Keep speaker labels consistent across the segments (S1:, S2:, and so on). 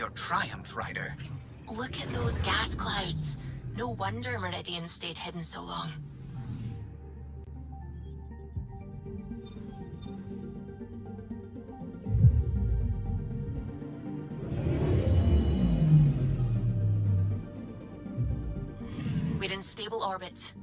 S1: your triumph, Ryder.
S2: Look at those gas clouds. No wonder Meridian stayed hidden so long. We're in stable orbit.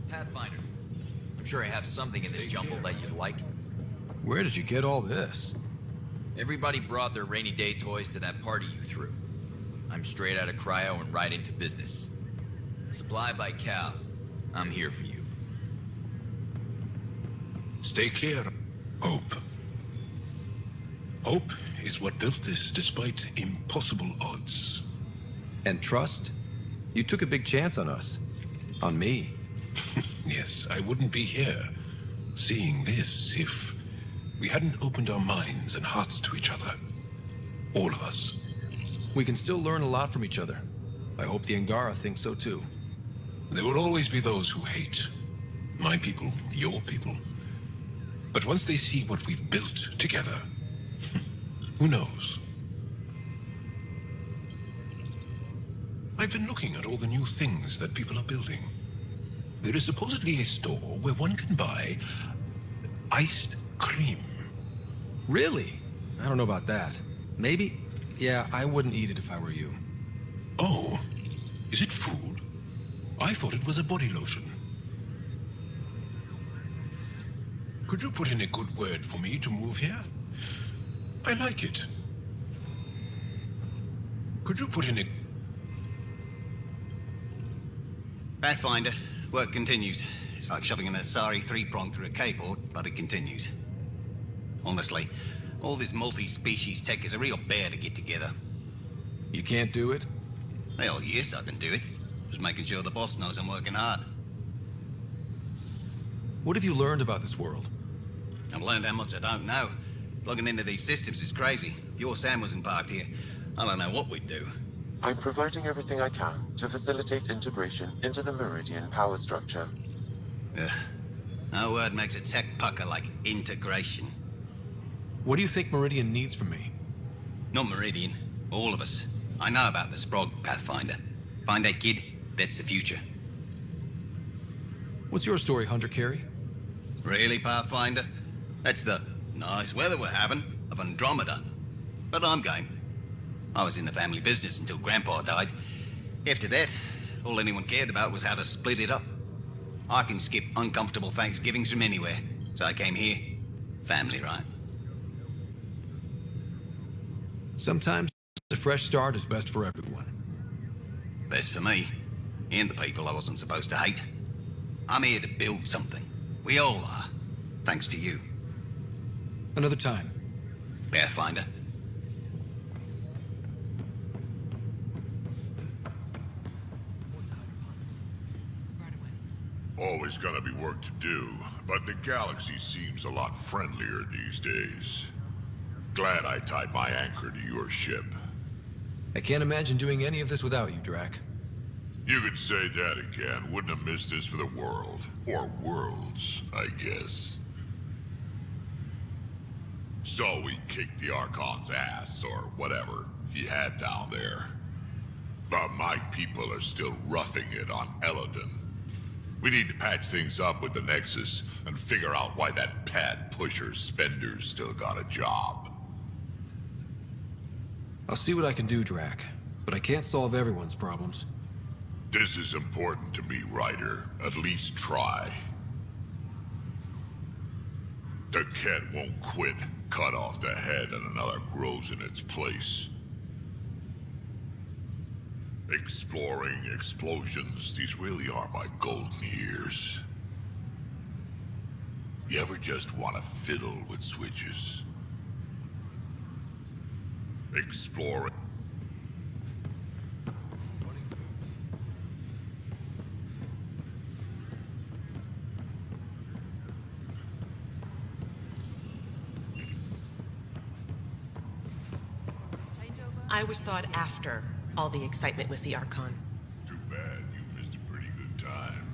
S3: Pathfinder. I'm sure I have something in this jumble that you'd like.
S4: Where did you get all this?
S3: Everybody brought their rainy day toys to that party you threw. I'm straight out of cryo and right into business. Supply by Cal. I'm here for you.
S5: Stay clear. Hope. Hope is what built this despite impossible odds.
S4: And trust? You took a big chance on us. On me.
S5: Yes, I wouldn't be here seeing this if we hadn't opened our minds and hearts to each other. All of us.
S4: We can still learn a lot from each other. I hope the Angara think so too.
S5: There will always be those who hate. My people, your people. But once they see what we've built together, who knows? I've been looking at all the new things that people are building. There is supposedly a store where one can buy iced cream.
S4: Really? I don't know about that. Maybe? Yeah, I wouldn't eat it if I were you.
S5: Oh, is it food? I thought it was a body lotion. Could you put in a good word for me to move here? I like it. Could you put in a...
S6: Pathfinder, work continues. It's like shoving an Asari three-prong through a K-board, but it continues. Honestly, all this multi-species tech is a real bear to get together.
S4: You can't do it?
S6: Hell, yes, I can do it. Just making sure the boss knows I'm working hard.
S4: What have you learned about this world?
S6: I've learned how much I don't know. Plugging into these systems is crazy. If your Sam wasn't parked here, I don't know what we'd do.
S7: I'm providing everything I can to facilitate integration into the Meridian power structure.
S6: Ugh. No word makes a tech pucker like integration.
S4: What do you think Meridian needs from me?
S6: Not Meridian. All of us. I know about the Sprog, Pathfinder. Find that kid, that's the future.
S4: What's your story, Hunter Carey?
S6: Really, Pathfinder? That's the nice weather we're having of Andromeda. But I'm game. I was in the family business until Grandpa died. After that, all anyone cared about was how to split it up. I can skip uncomfortable Thanksgivings from anywhere, so I came here. Family, right?
S4: Sometimes a fresh start is best for everyone.
S6: Best for me, and the people I wasn't supposed to hate. I'm here to build something. We all are, thanks to you.
S4: Another time.
S6: Pathfinder.
S1: Always gonna be work to do, but the galaxy seems a lot friendlier these days. Glad I tied my anchor to your ship.
S4: I can't imagine doing any of this without you, Drac.
S1: You could say that again. Wouldn't have missed this for the world. Or worlds, I guess. So we kicked the Archon's ass, or whatever he had down there. But my people are still roughing it on Eladon. We need to patch things up with the Nexus and figure out why that pad pusher Spender's still got a job.
S4: I'll see what I can do, Drac, but I can't solve everyone's problems.
S1: This is important to me, Ryder. At least try. The cat won't quit. Cut off the head and another grows in its place. Exploring, explosions, these really are my golden years. You ever just want to fiddle with switches? Exploring.
S8: I was thought after all the excitement with the Archon.
S1: Too bad you missed a pretty good time.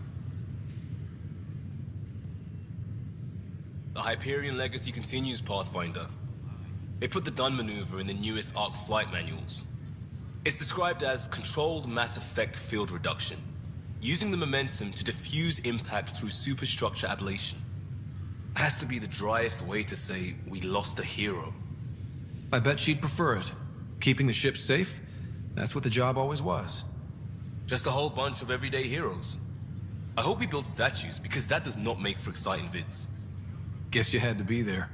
S9: The Hyperion legacy continues, Pathfinder. They put the Dun maneuver in the newest Arc flight manuals. It's described as controlled mass effect field reduction, using the momentum to diffuse impact through superstructure ablation. Has to be the driest way to say we lost a hero.
S4: I bet she'd prefer it. Keeping the ship safe? That's what the job always was.
S9: Just a whole bunch of everyday heroes. I hope we build statues, because that does not make for exciting vids.
S4: Guess you had to be there.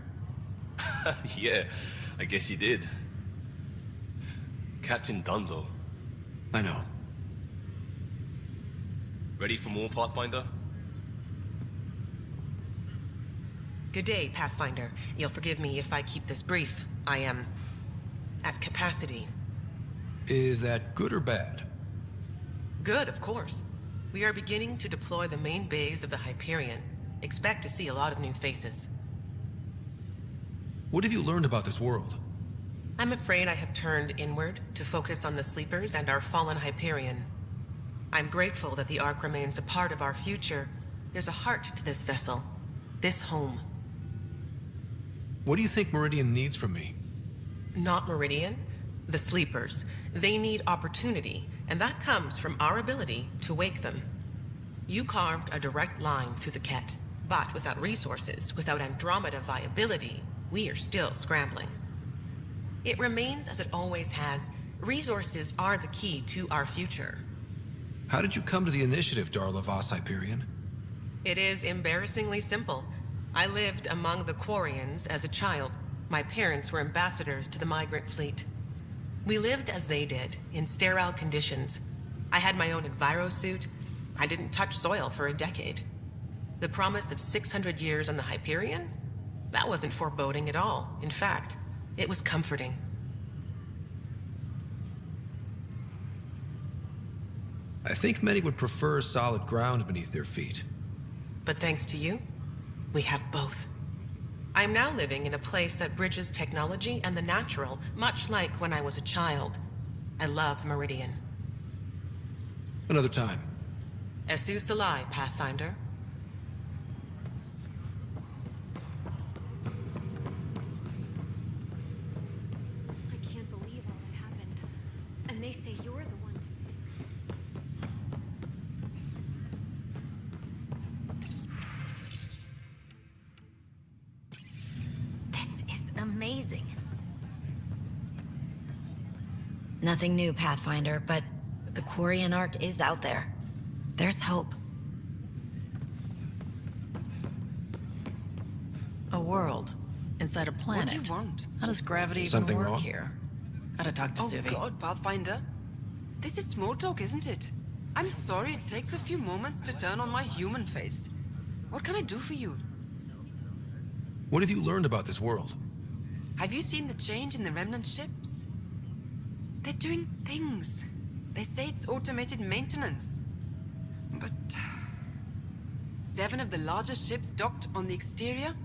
S9: Yeah, I guess you did. Captain Dunn, though.
S4: I know.
S9: Ready for more, Pathfinder?
S8: Good day, Pathfinder. You'll forgive me if I keep this brief. I am at capacity.
S4: Is that good or bad?
S8: Good, of course. We are beginning to deploy the main bays of the Hyperion. Expect to see a lot of new faces.
S4: What have you learned about this world?
S8: I'm afraid I have turned inward to focus on the Sleepers and our fallen Hyperion. I'm grateful that the Ark remains a part of our future. There's a heart to this vessel, this home.
S4: What do you think Meridian needs from me?
S8: Not Meridian, the Sleepers. They need opportunity, and that comes from our ability to wake them. You carved a direct line through the Ket, but without resources, without Andromeda viability, we are still scrambling. It remains as it always has. Resources are the key to our future.
S4: How did you come to the initiative, Darla Voss Hyperion?
S8: It is embarrassingly simple. I lived among the Quarians as a child. My parents were ambassadors to the migrant fleet. We lived as they did, in sterile conditions. I had my own envirosuit. I didn't touch soil for a decade. The promise of 600 years on the Hyperion? That wasn't foreboding at all. In fact, it was comforting.
S4: I think many would prefer solid ground beneath their feet.
S8: But thanks to you, we have both. I am now living in a place that bridges technology and the natural, much like when I was a child. I love Meridian.
S4: Another time.
S8: Esu Salai, Pathfinder.
S10: I can't believe all that happened. And they say you're the one.
S2: This is amazing. Nothing new, Pathfinder, but the Quarian Ark is out there. There's hope.
S11: A world inside a planet.
S12: What do you want?
S11: How does gravity even
S4: Something
S11: work
S4: wrong?
S11: here? Gotta talk to
S12: Oh
S11: Suvi.
S12: God, Pathfinder. This is small talk, isn't it? I'm sorry it takes a few moments to turn on my human face. What can I do for you?
S4: What have you learned about this world?
S12: Have you seen the change in the remnant ships? They're doing things. They say it's automated maintenance. But 7 of the largest ships docked on the exterior,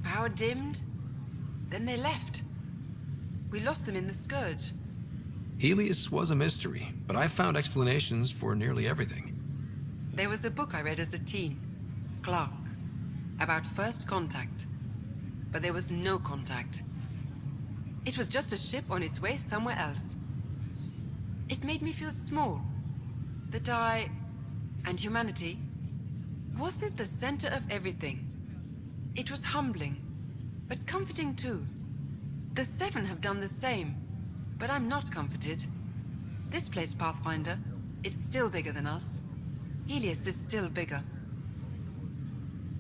S12: power dimmed, then they left. We lost them in the Scourge.
S4: Helios was a mystery, but I found explanations for nearly everything.
S12: There was a book I read as a teen, Clark, about first contact. But there was no contact. It was just a ship on its way somewhere else. It made me feel small. That I, and humanity, wasn't the center of everything. It was humbling, but comforting too. The 7 have done the same, but I'm not comforted. This place, Pathfinder, it's still bigger than us. Helios is still bigger.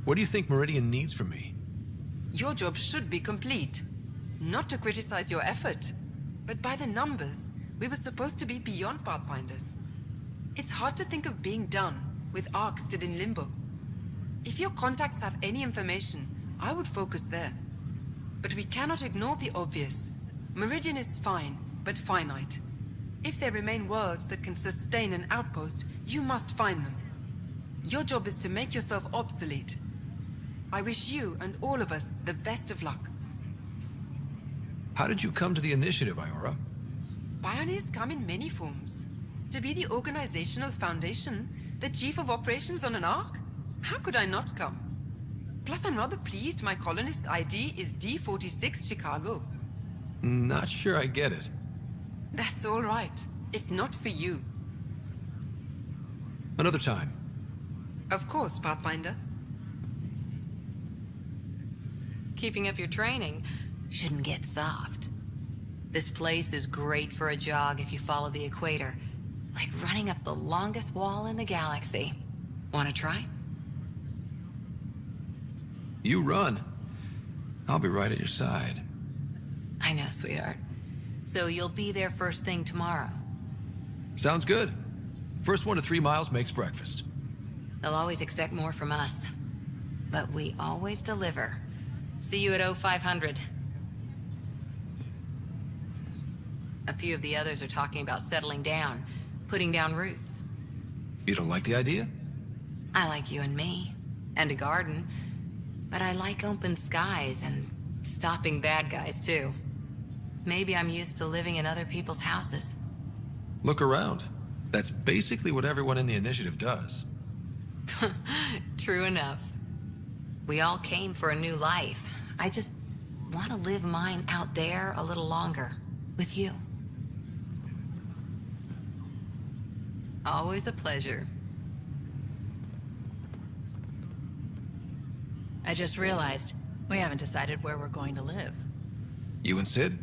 S4: What do you think Meridian needs from me?
S12: Your job should be complete. Not to criticize your effort, but by the numbers, we were supposed to be beyond Pathfinders. It's hard to think of being done with Ark still in limbo. If your contacts have any information, I would focus there. But we cannot ignore the obvious. Meridian is fine, but finite. If there remain worlds that can sustain an outpost, you must find them. Your job is to make yourself obsolete. I wish you and all of us the best of luck.
S4: How did you come to the initiative, Iora?
S12: Pioneers come in many forms. To be the organizational foundation, the chief of operations on an Ark? How could I not come? Plus, I'm rather pleased my colonist ID is D46 Chicago.
S4: Not sure I get it.
S12: That's all right. It's not for you.
S4: Another time.
S12: Of course, Pathfinder.
S13: Keeping up your training shouldn't get soft. This place is great for a jog if you follow the equator. Like running up the longest wall in the galaxy. Want to try?
S4: You run. I'll be right at your side.
S13: I know, sweetheart. So you'll be there first thing tomorrow.
S4: Sounds good. First 1 to 3 miles makes breakfast.
S13: They'll always expect more from us. But we always deliver. See you at 0500. A few of the others are talking about settling down, putting down roots.
S4: You don't like the idea?
S13: I like you and me, and a garden. But I like open skies and stopping bad guys too. Maybe I'm used to living in other people's houses.
S4: Look around. That's basically what everyone in the initiative does.
S13: True enough. We all came for a new life. I just want to live mine out there a little longer. With you. Always a pleasure.
S11: I just realized we haven't decided where we're going to live.
S4: You and Sid?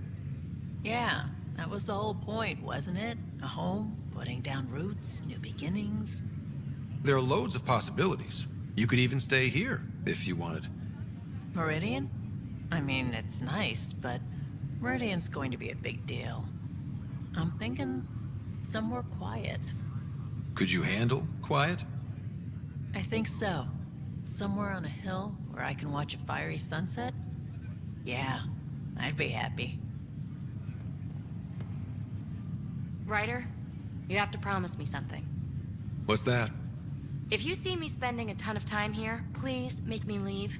S11: Yeah, that was the whole point, wasn't it? A home, putting down roots, new beginnings.
S4: There are loads of possibilities. You could even stay here, if you wanted.
S11: Meridian? I mean, it's nice, but Meridian's going to be a big deal. I'm thinking somewhere quiet.
S4: Could you handle quiet?
S11: I think so. Somewhere on a hill where I can watch a fiery sunset? Yeah, I'd be happy.
S2: Ryder, you have to promise me something.
S4: What's that?
S2: If you see me spending a ton of time here, please make me leave.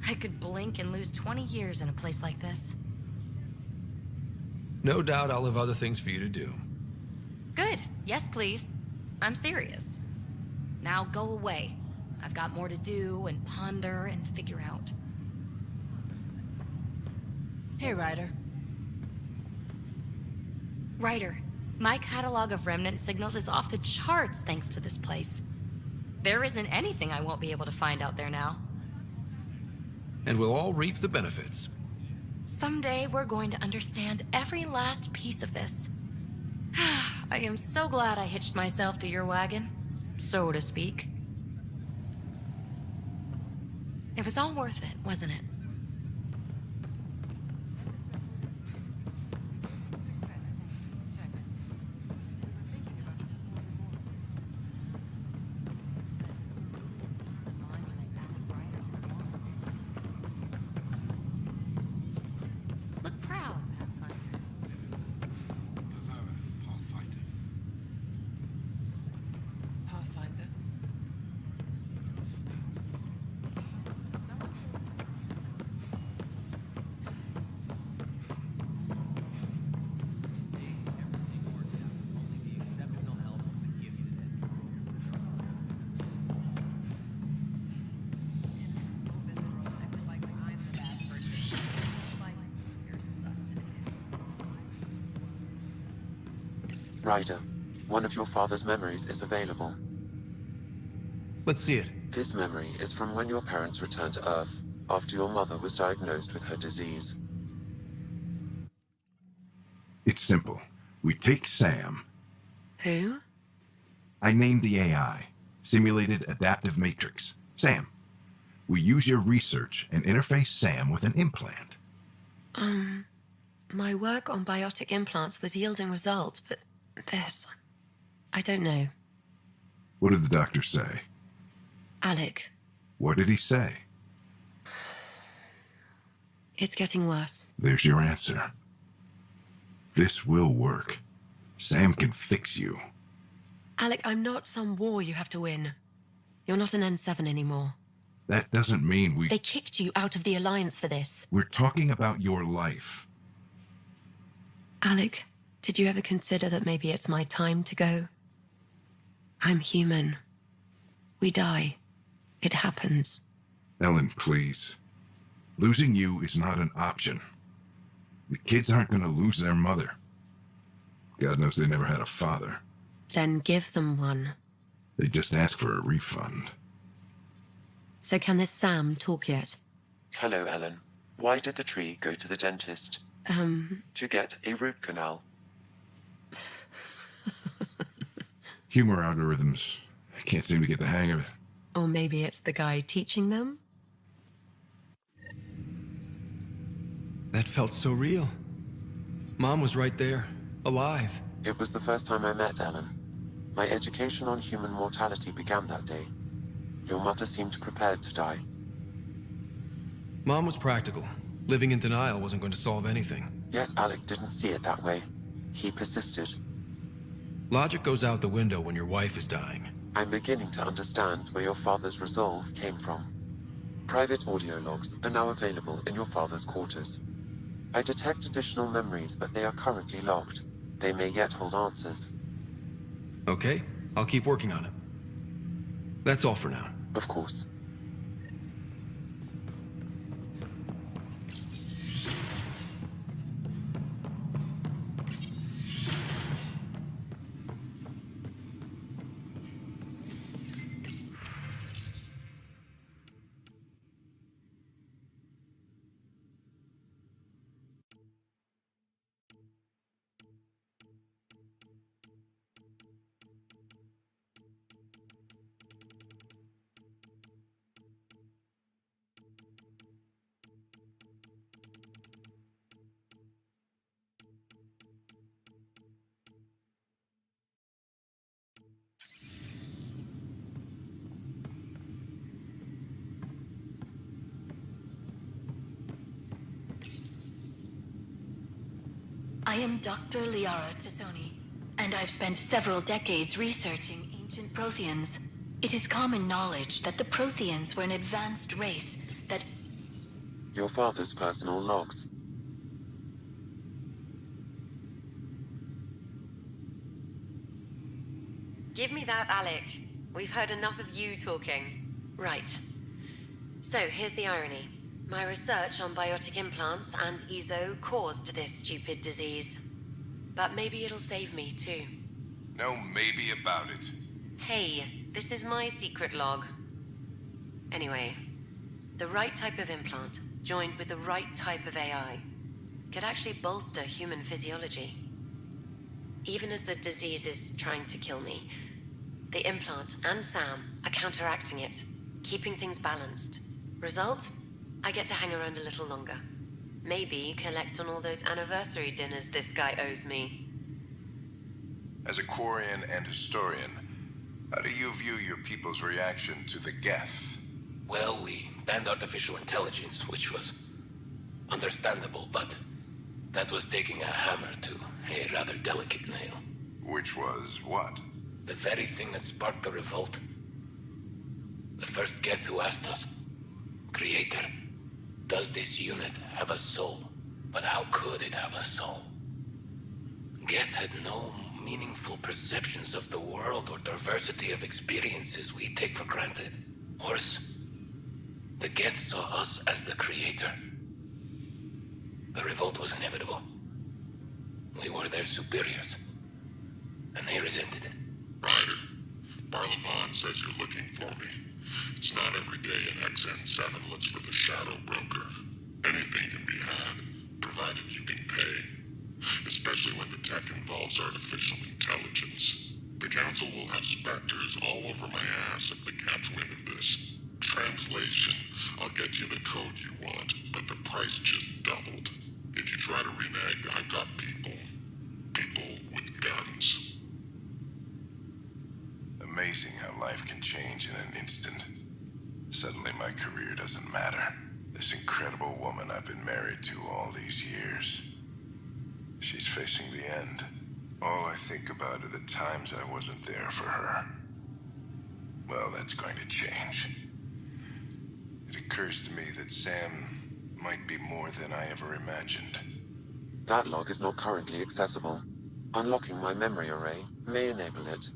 S2: I could blink and lose 20 years in a place like this.
S4: No doubt I'll have other things for you to do.
S2: Good. Yes, please. I'm serious. Now go away. I've got more to do and ponder and figure out.
S11: Hey, Ryder.
S2: Ryder, my catalog of remnant signals is off the charts thanks to this place. There isn't anything I won't be able to find out there now.
S4: And we'll all reap the benefits.
S2: Someday we're going to understand every last piece of this. I am so glad I hitched myself to your wagon, so to speak. It was all worth it, wasn't it? Look proud, Pathfinder.
S12: Pathfinder.
S7: Ryder, one of your father's memories is available.
S4: Let's see it.
S7: This memory is from when your parents returned to Earth, after your mother was diagnosed with her disease.
S14: It's simple. We take Sam.
S8: Who?
S14: I named the AI, Simulated Adaptive Matrix. Sam. We use your research and interface Sam with an implant.
S2: My work on biotic implants was yielding results, but this... I don't know.
S14: What did the doctor say?
S2: Alec,
S14: What did he say?
S2: it's getting worse.
S14: There's your answer. This will work. Sam can fix you.
S2: Alec, I'm not some war you have to win. You're not an N7 anymore.
S14: That doesn't mean we...
S2: They kicked you out of the Alliance for this.
S14: We're talking about your life.
S2: Alec, did you ever consider that maybe it's my time to go? I'm human. We die. It happens.
S14: Ellen, please. Losing you is not an option. The kids aren't going to lose their mother. God knows they never had a father.
S2: Then give them one.
S14: They just ask for a refund.
S2: So can this Sam talk yet?
S7: Hello, Ellen. Why did the tree go to the dentist? To get a root canal.
S14: Humor algorithms. I can't seem to get the hang of it.
S2: Or maybe it's the guy teaching them?
S4: That felt so real. Mom was right there, alive.
S7: It was the first time I met Ellen. My education on human mortality began that day. Your mother seemed prepared to die.
S4: Mom was practical. Living in denial wasn't going to solve anything.
S7: Yet Alec didn't see it that way. He persisted.
S4: Logic goes out the window when your wife is dying.
S7: I'm beginning to understand where your father's resolve came from. Private audio logs are now available in your father's quarters. I detect additional memories, but they are currently locked. They may yet hold answers.
S4: Okay, I'll keep working on it. That's all for now.
S7: Of course.
S15: I am Dr. Liara Tassoni, and I've spent several decades researching ancient Protheans. It is common knowledge that the Protheans were an advanced race that...
S7: Your father's personal logs.
S2: Give me that, Alec. We've heard enough of you talking. Right. So, here's the irony. My research on biotic implants and EZO caused this stupid disease. But maybe it'll save me, too.
S5: No maybe about it.
S2: Hey, this is my secret log. Anyway, the right type of implant, joined with the right type of AI, could actually bolster human physiology. Even as the disease is trying to kill me, the implant and Sam are counteracting it, keeping things balanced. Result? I get to hang around a little longer. Maybe collect on all those anniversary dinners this guy owes me.
S5: As a Quarian and historian, how do you view your people's reaction to the Geth?
S16: Well, we banned artificial intelligence, which was understandable, but that was taking a hammer to a rather delicate nail.
S5: Which was what?
S16: The very thing that sparked the revolt. The first Geth who asked us, Creator, does this unit have a soul? But how could it have a soul? Geth had no meaningful perceptions of the world or diversity of experiences we take for granted. Worse, the Geth saw us as the Creator. The revolt was inevitable. We were their superiors. and they resented it.
S1: Ryder, Barlevon says you're looking for me. It's not every day an XN7 looks for the Shadow Broker. Anything can be had, provided you can pay. Especially when the tech involves artificial intelligence. The Council will have specters all over my ass if they catch wind of this. Translation, I'll get you the code you want, but the price just doubled. If you try to renege, I've got people. People with guns.
S14: Amazing how life can change in an instant. Suddenly my career doesn't matter. This incredible woman I've been married to all these years. She's facing the end. All I think about are the times I wasn't there for her. Well, that's going to change. It occurs to me that Sam might be more than I ever imagined.
S7: That log is not currently accessible. Unlocking my memory array may enable it.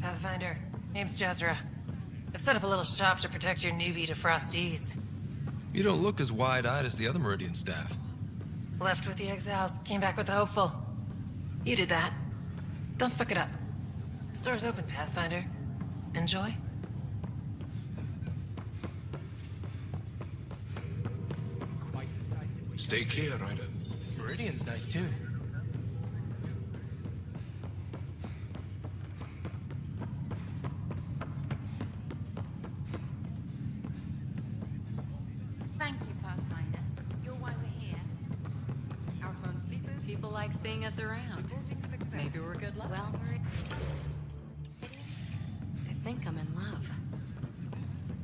S17: Pathfinder, name's Jezra. I've set up a little shop to protect your newbie to Frosties.
S4: You don't look as wide-eyed as the other Meridian staff.
S17: Left with the exiles, came back with the hopeful. You did that. Don't fuck it up. Store's open, Pathfinder. Enjoy.
S5: Stay clear, Ryder.
S4: Meridian's nice too.
S13: Thank you, Pathfinder. You're why we're here.
S12: Our fun sleepers.
S13: People like seeing us around. Maybe we're good luck. Well, I think I'm in love.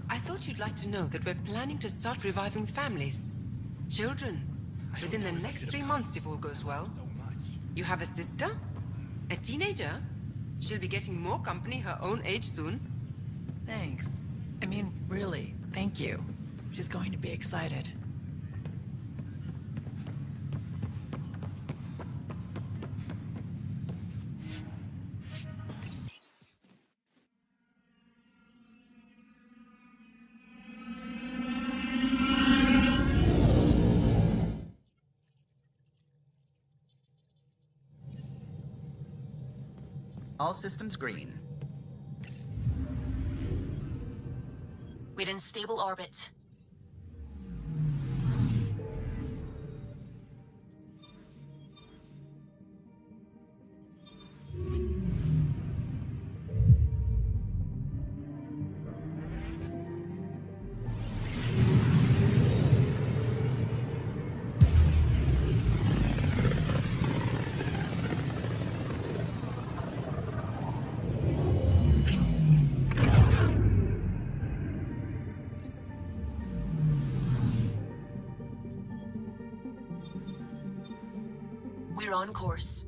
S12: I thought you'd like to know that we're planning to start reviving families. Children. Within the next 3 months, if all goes well. You have a sister? A teenager? She'll be getting more company her own age soon.
S11: Thanks. I mean, really, thank you. She's going to be excited.
S18: All systems green.
S15: We're in stable orbit. We're on course.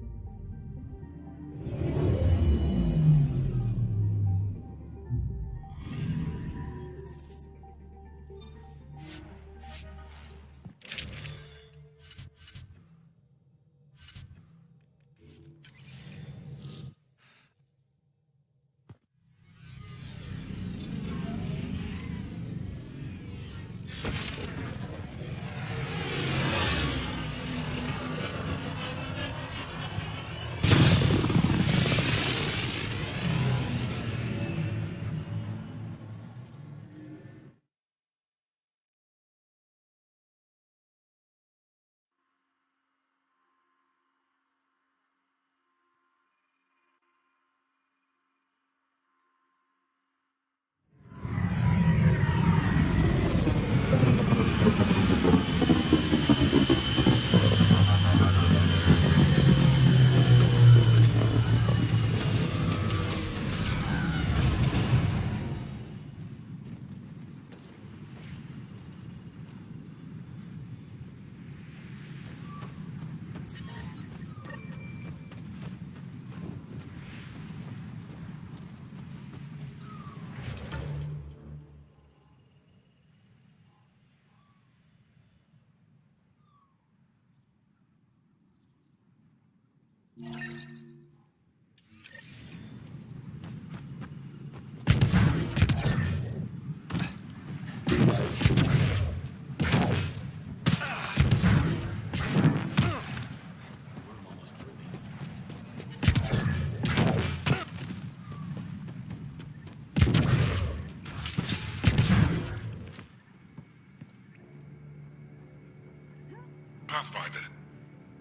S14: Pathfinder,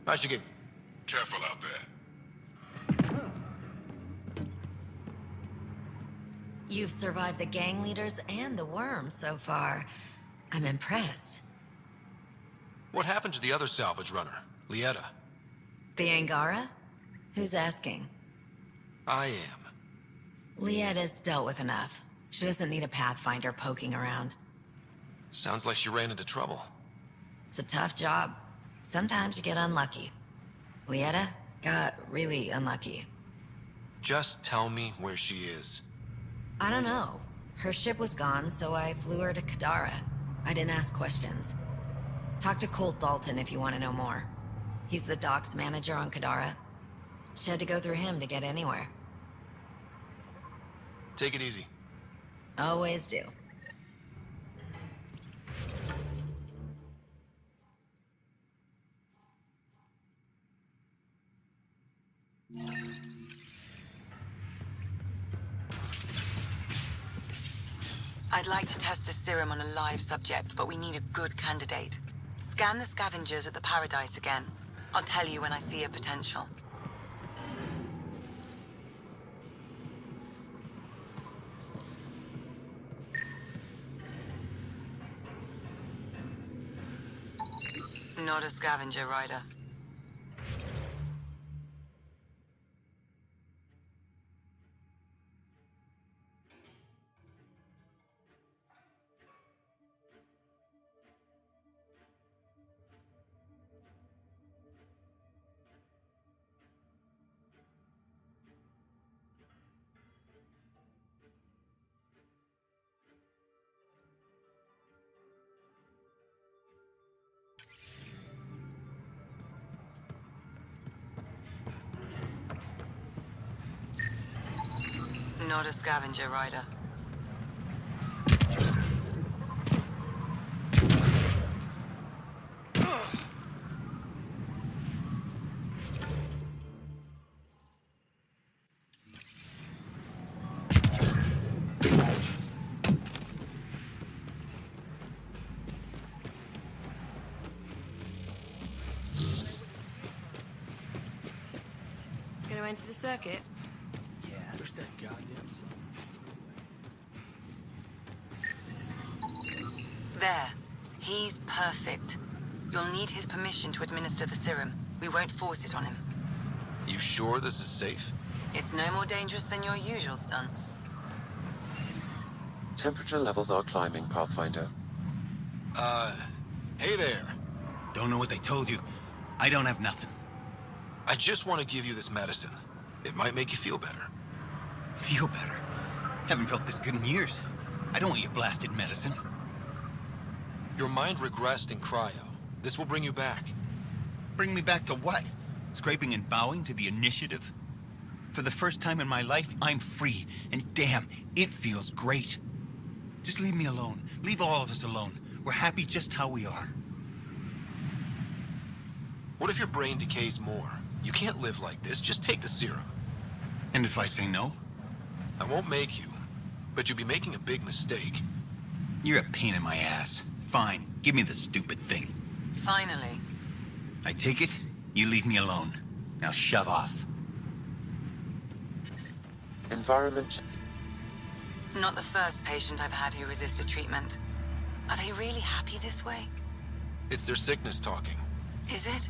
S4: How'd you get?
S14: careful out there.
S18: You've survived the gang leaders and the worm so far. I'm impressed.
S4: What happened to the other salvage runner, Lieta?
S18: The Angara? Who's asking?
S4: I am.
S18: Lieta's dealt with enough. She doesn't need a Pathfinder poking around.
S4: Sounds like she ran into trouble.
S18: It's a tough job. Sometimes you get unlucky. Lieta got really unlucky.
S4: Just tell me where she is.
S18: I don't know. Her ship was gone, so I flew her to Kadara. I didn't ask questions. Talk to Colt Dalton if you want to know more. He's the docks manager on Kadara. She had to go through him to get anywhere.
S4: Take it easy.
S18: Always do.
S2: I'd like to test the serum on a live subject, but we need a good candidate. Scan the scavengers at the Paradise again. I'll tell you when I see a potential. Not a scavenger, Ryder. Not a scavenger, Ryder.
S17: Gonna enter the circuit?
S4: Push that goddamn
S2: There. He's perfect. You'll need his permission to administer the serum. We won't force it on him.
S4: You sure this is safe?
S2: It's no more dangerous than your usual stunts.
S7: Temperature levels are climbing, Pathfinder.
S4: Hey there.
S6: Don't know what they told you. I don't have nothing.
S4: I just want to give you this medicine. It might make you feel better.
S6: Feel better? Haven't felt this good in years. I don't want your blasted medicine.
S4: Your mind regressed in cryo. This will bring you back.
S6: Bring me back to what? Scraping and bowing to the initiative? For the first time in my life, I'm free. And damn, it feels great. Just leave me alone. Leave all of us alone. We're happy just how we are.
S4: What if your brain decays more? You can't live like this. Just take the serum.
S6: And if I say no?
S4: I won't make you, but you'll be making a big mistake.
S6: You're a pain in my ass. Fine, give me the stupid thing.
S2: Finally.
S6: I take it, you leave me alone. Now shove off.
S7: Environment.
S2: Not the first patient I've had who resisted treatment. Are they really happy this way?
S4: It's their sickness talking.
S2: Is it?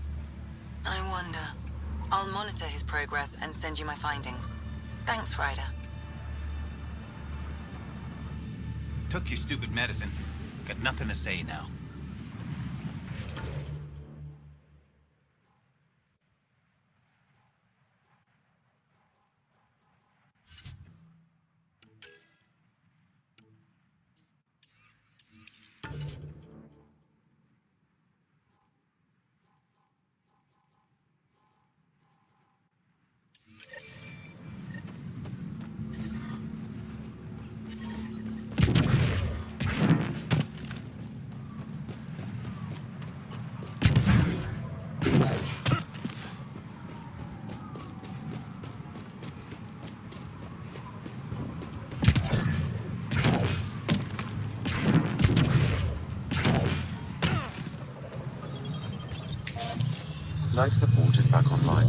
S2: I wonder. I'll monitor his progress and send you my findings. Thanks, Ryder.
S6: Took your stupid medicine. Got nothing to say now.
S7: Life support is back online.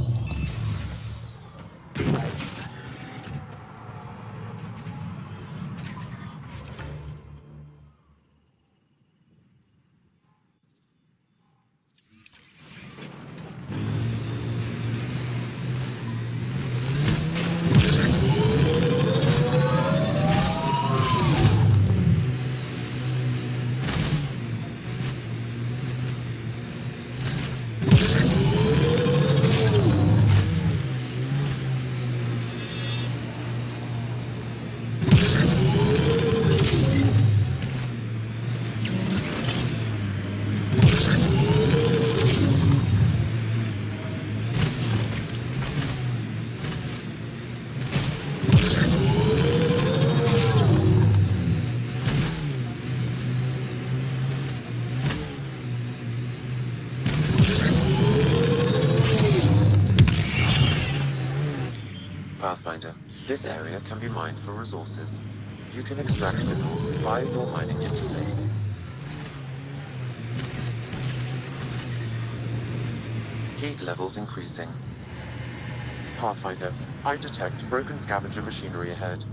S7: Pathfinder, this area can be mined for resources. You can extract minerals via your mining interface. Heat levels increasing. Pathfinder, I detect broken scavenger machinery ahead.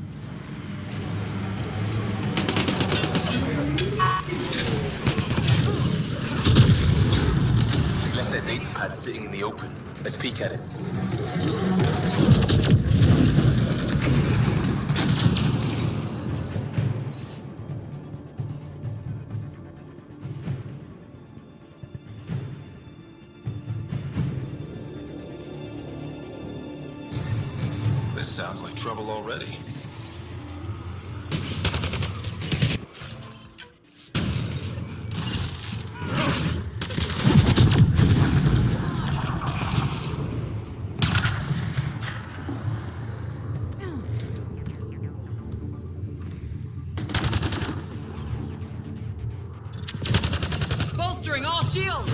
S16: We left their data pad sitting in the open. Let's peek at it.
S5: This sounds like trouble already.
S17: Bolstering all shields!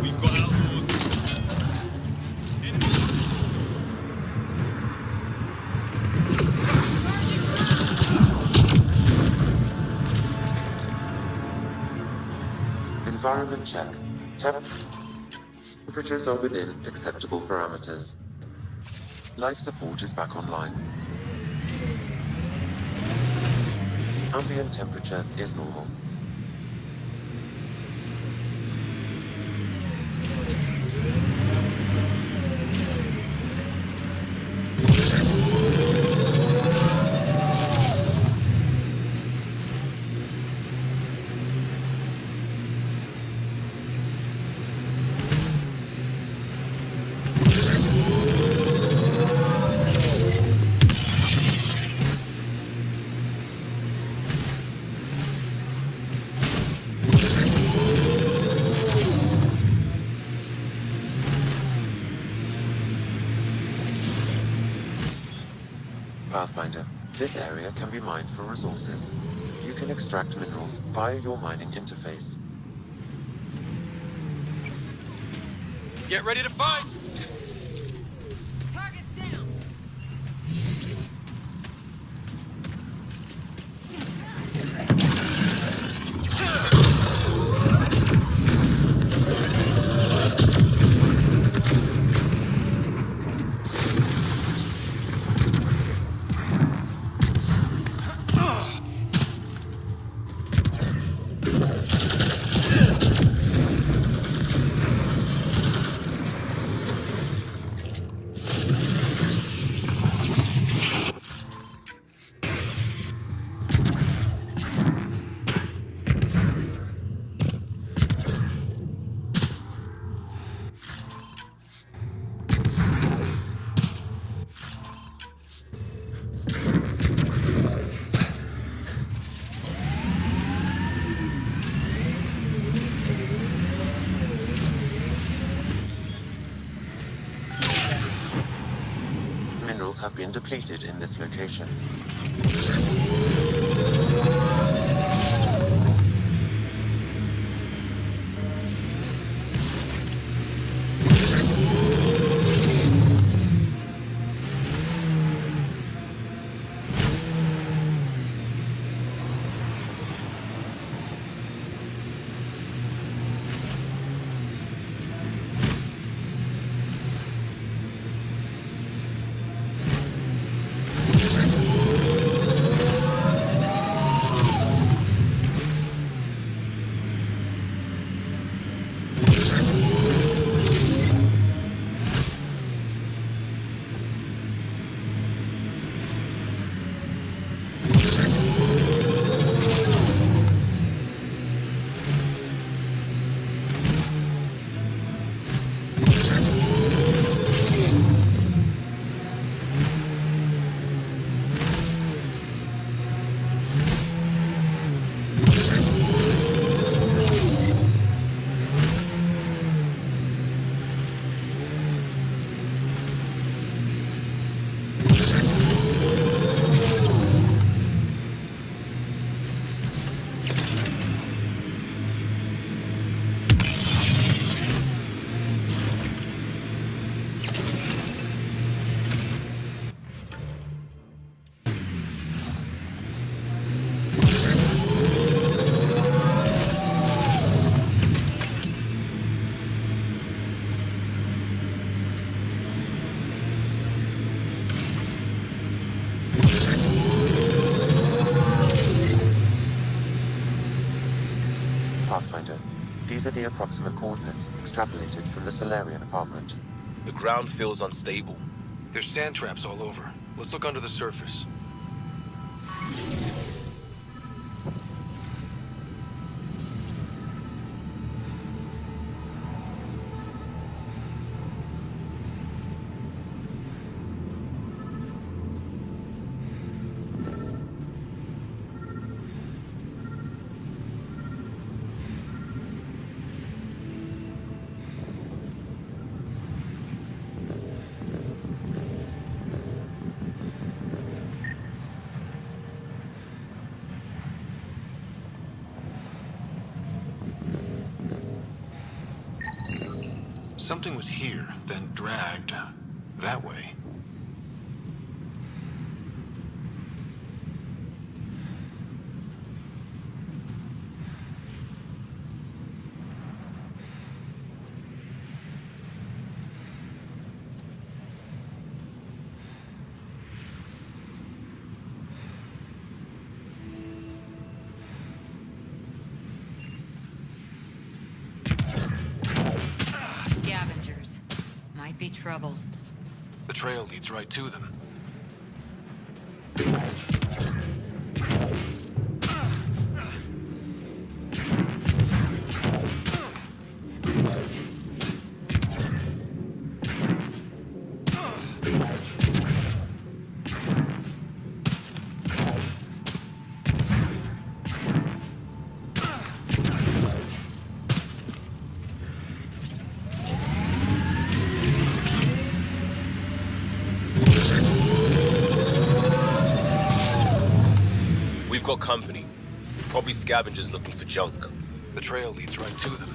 S9: We've got outlaws.
S7: Environment check. Temperatures are within acceptable parameters. Life support is back online. Ambient temperature is normal. Pathfinder, this area can be mined for resources. You can extract minerals via your mining interface.
S4: Get ready to fight!
S17: Target's down!
S7: Minerals have been depleted in this location. Pathfinder. These are the approximate coordinates extrapolated from the Solarian apartment.
S9: The ground feels unstable.
S4: There's sand traps all over. Let's look under the surface. Something was here, then dragged that way.
S13: Scavengers. Might be trouble.
S4: The trail leads right to them.
S9: We've got company. Probably scavengers looking for junk.
S4: The trail leads right to them.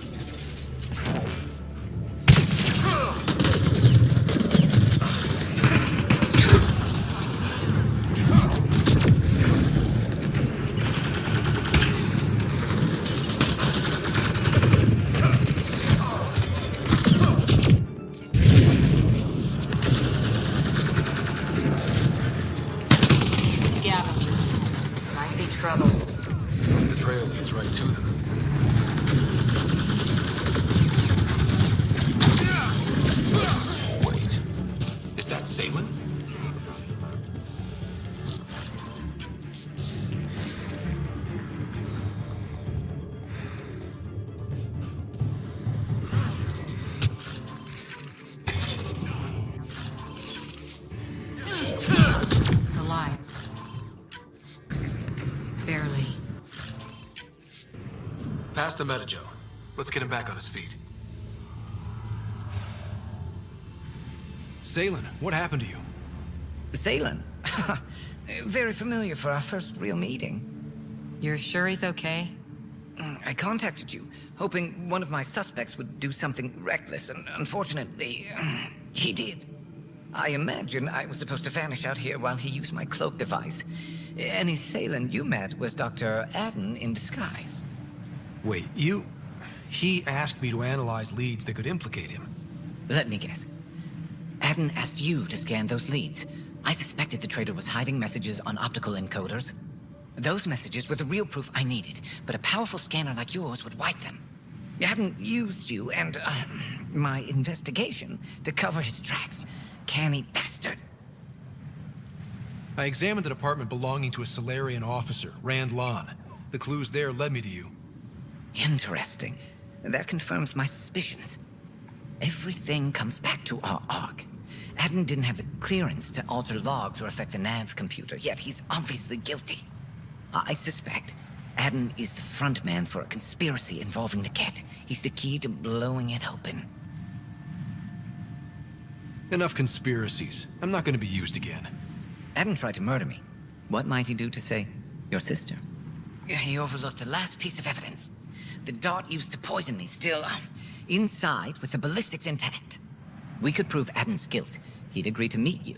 S13: Scavengers. Might be trouble.
S4: The trail leads right to them. Wait. Is that Salen?
S13: Alive. Barely.
S4: Pass the Metajo. Let's get him back on his feet. Salen, what happened to you?
S19: Salen? Very familiar for our first real meeting.
S13: You're sure he's okay?
S19: I contacted you, hoping one of my suspects would do something reckless, and unfortunately, he did. I imagine I was supposed to vanish out here while he used my cloak device. Any Salen you met was Dr. Adden in disguise.
S4: Wait, He asked me to analyze leads that could implicate him.
S19: Let me guess. Adden asked you to scan those leads. I suspected the traitor was hiding messages on optical encoders. Those messages were the real proof I needed, but a powerful scanner like yours would wipe them. Adden used you and my investigation to cover his tracks. Canny bastard.
S4: I examined an apartment belonging to a Solarian officer, Rand Lon. The clues there led me to you.
S19: Interesting. That confirms my suspicions. Everything comes back to our ARC. Adden didn't have the clearance to alter logs or affect the nav computer, yet he's obviously guilty. I suspect Adden is the front man for a conspiracy involving the Ket. He's the key to blowing it open.
S4: Enough conspiracies. I'm not going to be used again.
S19: Adden tried to murder me. What might he do to, say, your sister? He overlooked the last piece of evidence. The dart used to poison me still inside with the ballistics intact. We could prove Adden's guilt. He'd agree to meet you.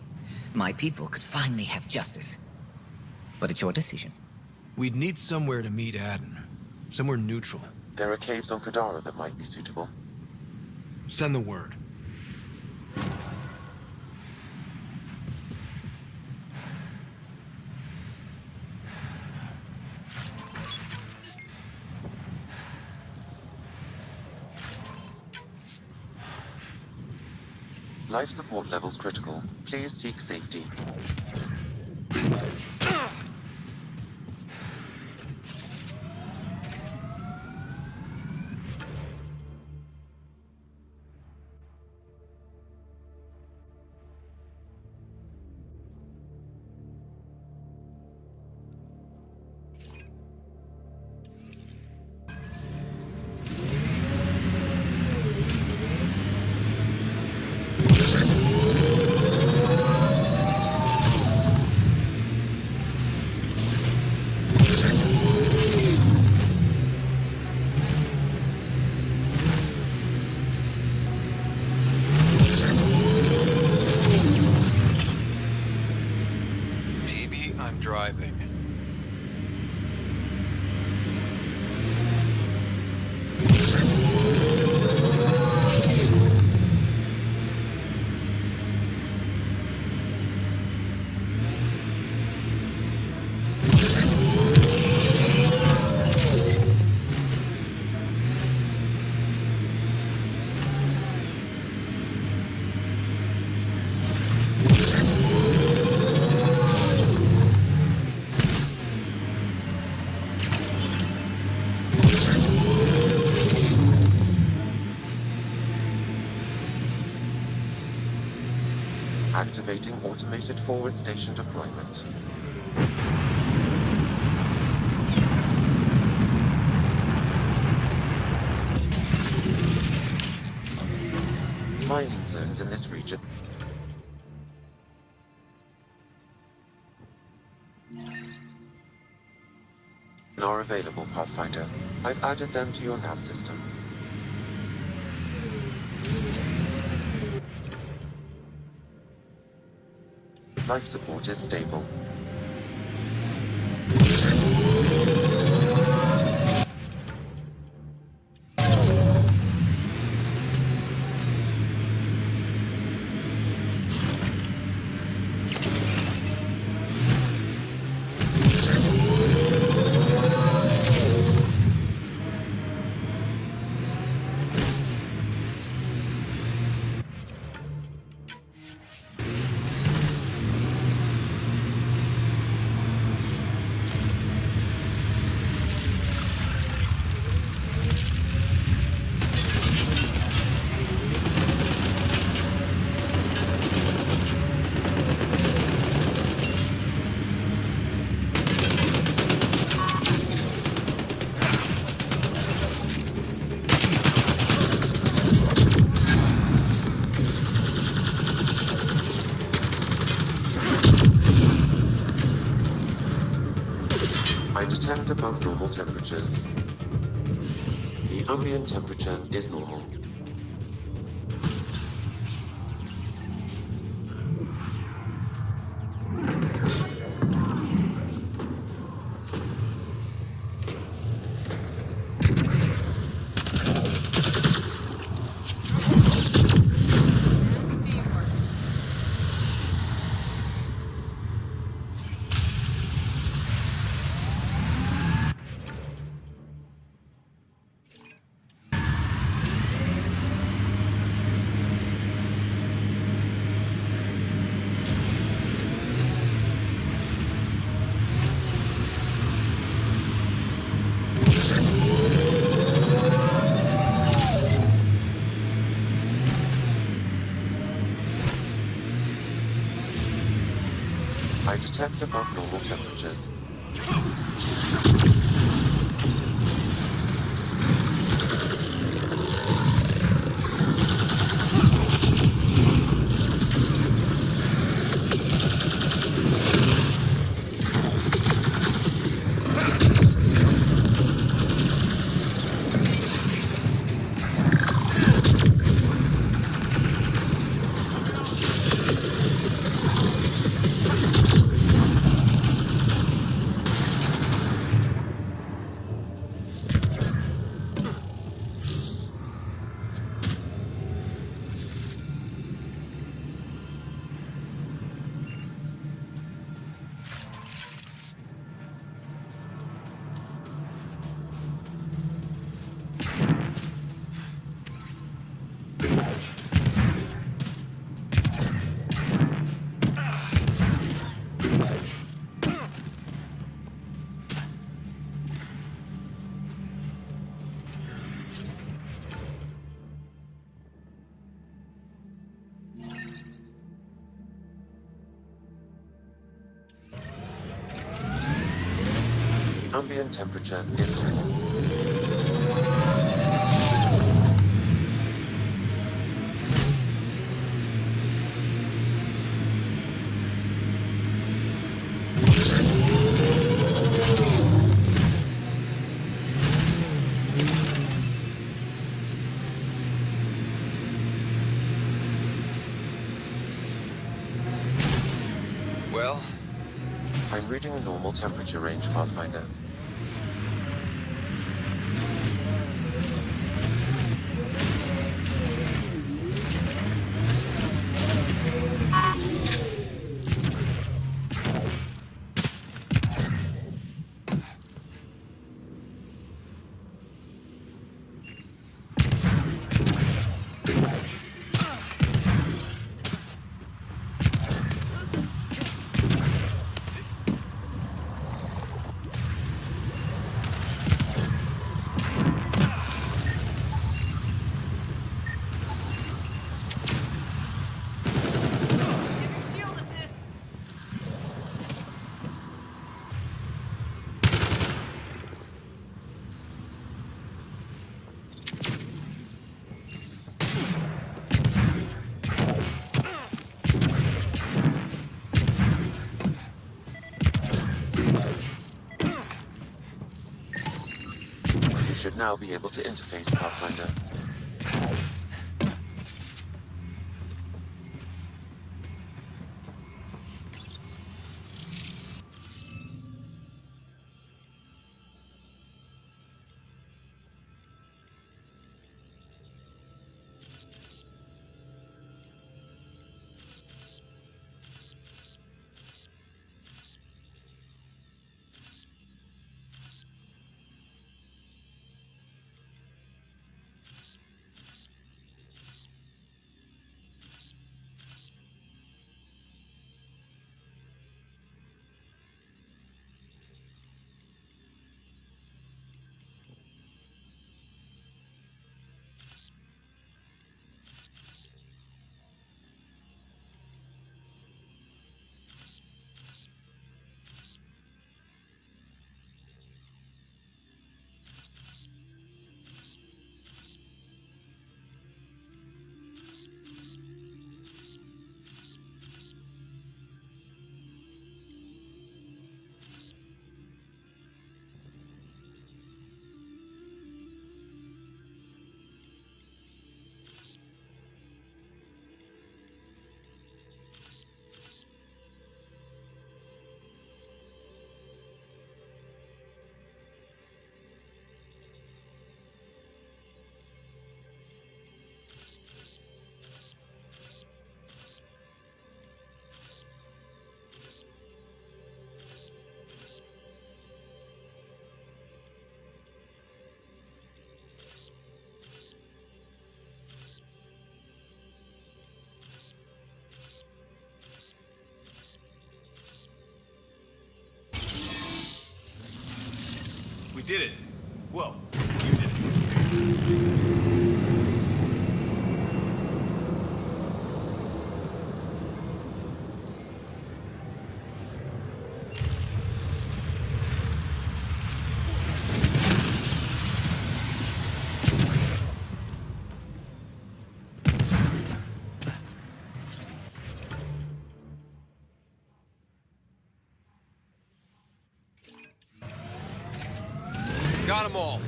S19: My people could finally have justice. But it's your decision.
S4: We'd need somewhere to meet Adden. Somewhere neutral.
S7: There are caves on Kadara that might be suitable.
S4: Send the word.
S7: Life support levels critical. Please seek safety.
S4: Maybe I'm driving.
S7: Activating automated forward station deployment. Mining zones in this region. Are available, Pathfinder. I've added them to your nav system. Life support is stable. I detect above normal temperatures. The ambient temperature is normal. I detect above normal temperatures. Ambient temperature is normal.
S4: Well?
S7: I'm reading a normal temperature range, Pathfinder. You should now be able to interface, Pathfinder.
S9: We did it. Well, you did it.
S4: Got them all.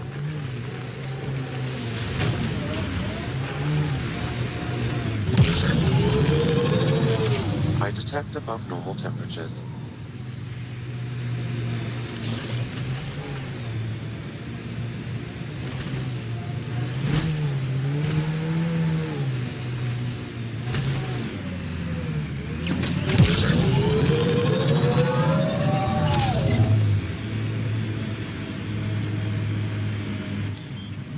S7: I detect above normal temperatures.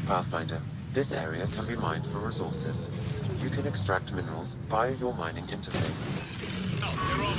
S7: Pathfinder, this area can be mined for resources. You can extract minerals via your mining interface.
S9: Oh, they're all